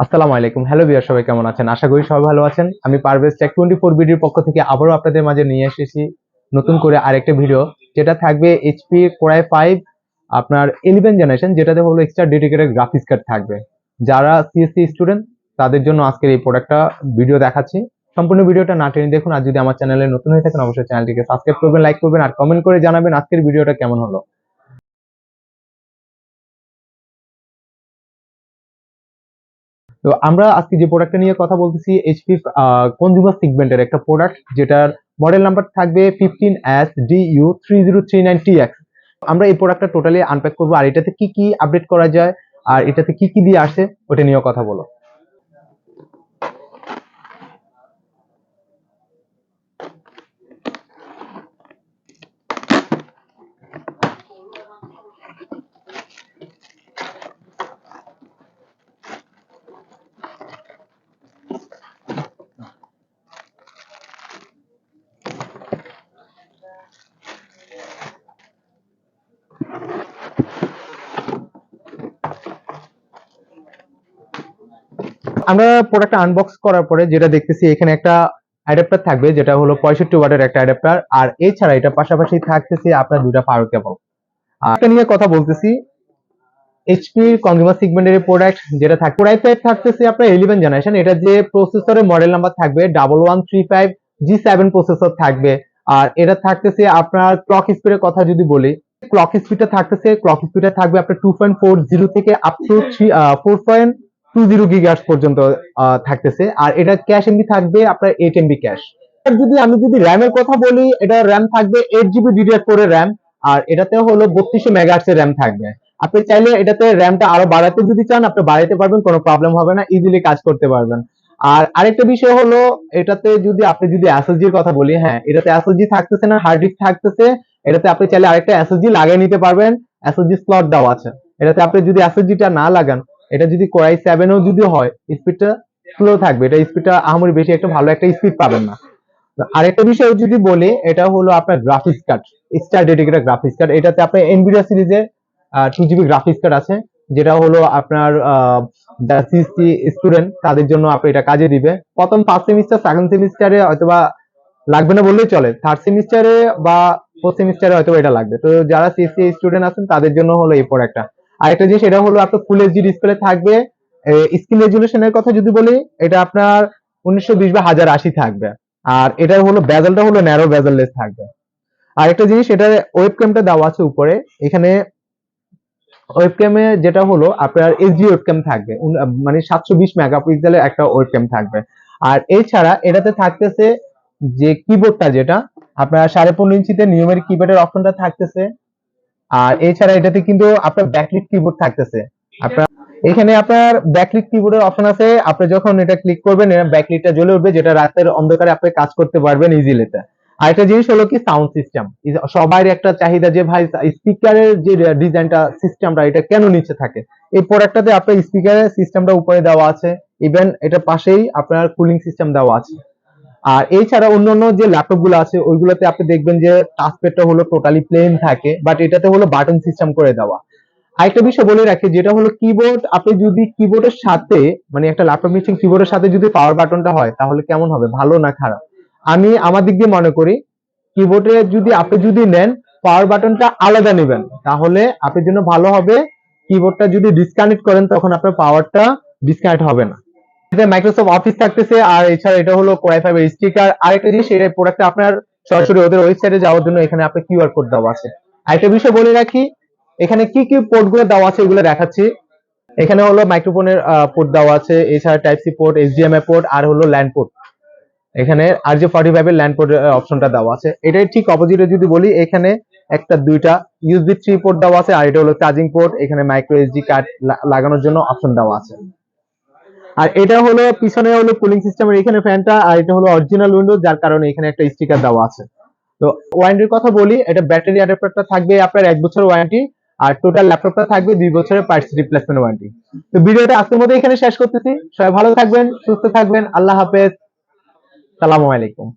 আসসালামু আলাইকুম। Hello viewer, সবাই কেমন আছেন? আশা করি সবাই ভালো আছেন। আমি পারভেজ টেক 24 ভিডিওর পক্ষ থেকে আবারও আপনাদের মাঝে নিয়ে এসেছি নতুন করে আরেকটা ভিডিও, যেটা থাকবে এইচপি কোরাই 5 আপনার 11 জেনারেশন, যেটাতে হলো এক্সট্রা ডেডিকেটেড গ্রাফিক্স কার্ড থাকবে। যারা সিএসসি স্টুডেন্ট তাদের জন্য আজকের এই প্রোডাক্টটা ভিডিও দেখাচ্ছি। সম্পূর্ণ ভিডিওটা না টেনে দেখুন। আর যদি আমার চ্যানেলে নতুন হয়ে থাকেন অবশ্যই চ্যানেলটিকে সাবস্ক্রাইব করবেন, লাইক করবেন আর কমেন্ট করে জানাবেন আজকের ভিডিওটা কেমন হলো। তো আমরা আজকে যে প্রোডাক্টটা নিয়ে কথা বলতেছি এইচপি কনজিউমার সেগমেন্টের একটা প্রোডাক্ট, যেটার মডেল নাম্বার থাকবে 15s du3039tx। আমরা এই প্রোডাক্টটা টোটালি আনপ্যাক করবো আর এটাতে কি কি আপডেট করা যায় আর এটাতে কি কি দিয়ে আসে ওটা নিয়ে কথা বলো। আমরা প্রোডাক্টটা আনবক্স করার পরে যেটা দেখতেছি, এখানে একটা অ্যাডাপ্টার থাকবে যেটা হলো 65 ওয়াটের একটা অ্যাডাপ্টার, আর এছাড়া এটা পাশাপাশি থাকতেছে আপনার দুটো পাওয়ার কেবল। আর এটা নিয়ে কথা বলতেছি এইচপি কনজিউমার সেগমেন্টের প্রোডাক্ট যেটা থাকে কোরাই 5 থাকতেছে আপনার 11 জেনারেশন। এটা যে প্রসেসরের মডেল নাম্বার থাকবে 1135G7 প্রসেসর থাকবে। আর এটা থাকতেছে আপনার ক্লক স্পিডের কথা যদি বলি, ক্লক স্পিডটা থাকবে আপনার 2.40 থেকে আপ টু 4.20 গিগাহার্টজ পর্যন্ত থাকতেছে। আর এটা ক্যাশ এমবি থাকবে আপনার 8 এমবি ক্যাশ। আমি যদি র্যামের কথা বলি, এটা র্যাম থাকবে 8 GB DDR4 এর র্যাম। আর এটাতে হলো 3200 মেগাহার্টজ এর র্যাম থাকবে। আপনি চাইলে এটাতে র্যামটা আরো বাড়াতে যদি চান আপনি বাড়াতে পারবেন, কোনো প্রবলেম হবে না, ইজিলি কাজ করতে পারবেন। আর আরেকটা বিষয় হলো, এটাতে যদি এসএসডি এর কথা বলি, হ্যাঁ এটাতে এসএসডি থাকতেছে না, হার্ড ডিস্ক থাকতেছে। এটাতে আপনি চাইলে আরেকটা এসএসডি লাগিয়ে নিতে পারবেন, এসএসডি স্লট দেওয়া আছে। এটাতে আপনি যদি এসএসডিটা না লাগান, এটা যদি কোরাই 7ও যদি হয়, স্পিডটা স্লো থাকবে, এটা স্পিডটা আহামরি বেশি একটা ভালো একটা স্পিড পাবেন না। আরেকটা বিষয় যদি বলি, এটা হলো আপনার graphics card, extra dedicated graphics card. এটাতে আপনার এনভিডিয়া সিরিজের 2 GB গ্রাফিক্স কার্ড আছে, যেটা হলো আপনার যারা সিএসসি স্টুডেন্ট তাদের জন্য আপনি এটা কাজে দিবে। প্রথম ফার্স্ট সেমিস্টার, সেকেন্ড সেমিস্টারে হয়তোবা লাগবে না বললেই চলে, থার্ড সেমিস্টারে বা ফোর্থ সেমিস্টারে হয়তো এটা লাগবে। তো যারা সিএসসি স্টুডেন্ট আছেন তাদের জন্য হলো এই প্রোডাক্টটা। আরেকটা জিনিস, এটা হলো আপনার ফুল এইচডি ডিসপ্লে থাকবে। স্ক্রিন রেজুলেশনের কথা যদি বলি, এটা আপনার 1920x1080 থাকবে। আর এটার হলো বেজেলটা হলো ন্যারো বেজেললেস থাকবে। আর একটা জিনিস, এটা ওয়েবক্যামটা দেওয়া আছে উপরে। এখানে ওয়েবক্যামে যেটা হলো আপনার এইচডি ওয়েবক্যাম থাকবে, মানে 720 মেগাপিক্সেলের একটা ওয়েবক্যাম থাকবে। আর এছাড়া এটাতে থাকতেছে যে কিবোর্ডটা, যেটা আপনার 15.5 ইঞ্চিতে নিউমেরিক কিবোর্ডের অপশনটা থাকতেছে। আর এছাড়া এটাতে কিন্তু আপনার ব্যাকলিট কিবোর্ড থাকতেছে। আপনার এখানে আপনার ব্যাকলিট কিবোর্ডের অপশন আছে, আপনি যখন এটা ক্লিক করবেন ব্যাকলিটটা জ্বলে উঠবে, যেটা রাতের অন্ধকারে আপনি কাজ করতে পারবেন ইজিলিতে। আরেকটা জিনিস হলো কি, সাউন্ড সিস্টেম। সবার একটা চাহিদা যে ভাই স্পিকারের যে ডিজাইনটা, সিস্টেমটা এটা কেন নিচে থাকে। এই প্রোডাক্টটাতে আপনার স্পিকারের সিস্টেমটা উপরে দেওয়া আছে, ইভেন এটা পাশেই আপনার কুলিং সিস্টেম দেওয়া আছে। আর এছাড়া অন্যান্য যে ল্যাপটপ গুলো আছে ওইগুলোতে আপনি দেখবেন যে টাচপ্যাডটা হলো টোটালি প্লেন থাকে, বাট এটাতে হলো বাটন সিস্টেম করে দেওয়া। আরেকটা বিষয় বলে রাখি, যেটা হলো কিবোর্ড, আপনি যদি কিবোর্ডের সাথে মানে একটা ল্যাপটপ নিচ্ছেন, কিবোর্ডের সাথে যদি পাওয়ার বাটনটা হয় তাহলে কেমন হবে, ভালো না খারাপ? আমি আমার দিক দিয়ে মনে করি কিবোর্ডে আপনি নেন পাওয়ার বাটনটা আলাদা নেবেন, তাহলে আপনার জন্য ভালো হবে। কিবোর্ডটা যদি ডিসকানেক্ট করেন তখন আপনার পাওয়ারটা ডিসকানেক্ট হবে না। এটা মাইক্রোসফট অফিস থাকতেছে। আর এছাড়া এটা হলো কোরাই 5 এর স্টিকার। আরেকটা জিনিস, এটা প্রোডাক্টটা আপনার সরাসরি ওদের ওয়েবসাইটে যাওয়ার জন্য এখানে আপনার কিউআর কোড দেওয়া আছে। আরেকটা বিষয় বলে রাখি, এখানে কি কি পোর্ট গুলো দেওয়া আছে ওগুলো দেখাচ্ছি। এখানে হলো মাইক্রোফোনের পোর্ট দেওয়া আছে, এছাড়া type C port, HDMI port আর হলো ল্যান্ড পোর্ট। এখানে RJ45 এর ল্যান্ড পোর্ট অপশনটা দেওয়া আছে। এটাই ঠিক অপোজিটে যদি বলি, এখানে একটা দুইটা ইউএসবি 3 পোর্ট দেওয়া আছে, আর এটা হলো চার্জিং পোর্ট। এখানে মাইক্রো এসডি কার্ড লাগানোর জন্য অপশন দেওয়া আছে। আর এটা হলো পিছনে হলো কুলিং সিস্টেমের এখানে ফ্যানটা, আর এটা হলো অরিজিনাল উইন্ডোজ, যার কারণে এখানে একটা স্টিকার দেওয়া আছে। তো ওয়ারেন্টির কথা বলি, এটা ব্যাটারি অ্যাডাপ্টারটা থাকবে আপনার 1 বছর ওয়ারেন্টি, আর টোটাল ল্যাপটপটা থাকবে 2 বছরের পার্টস রিপ্লেসমেন্ট ওয়ারেন্টি। তো ভিডিওটা আজকের মধ্যে এখানে শেষ করতেছি। সবাই ভালো থাকবেন, সুস্থ থাকবেন, আল্লাহ হাফেজ, সালামু আলাইকুম।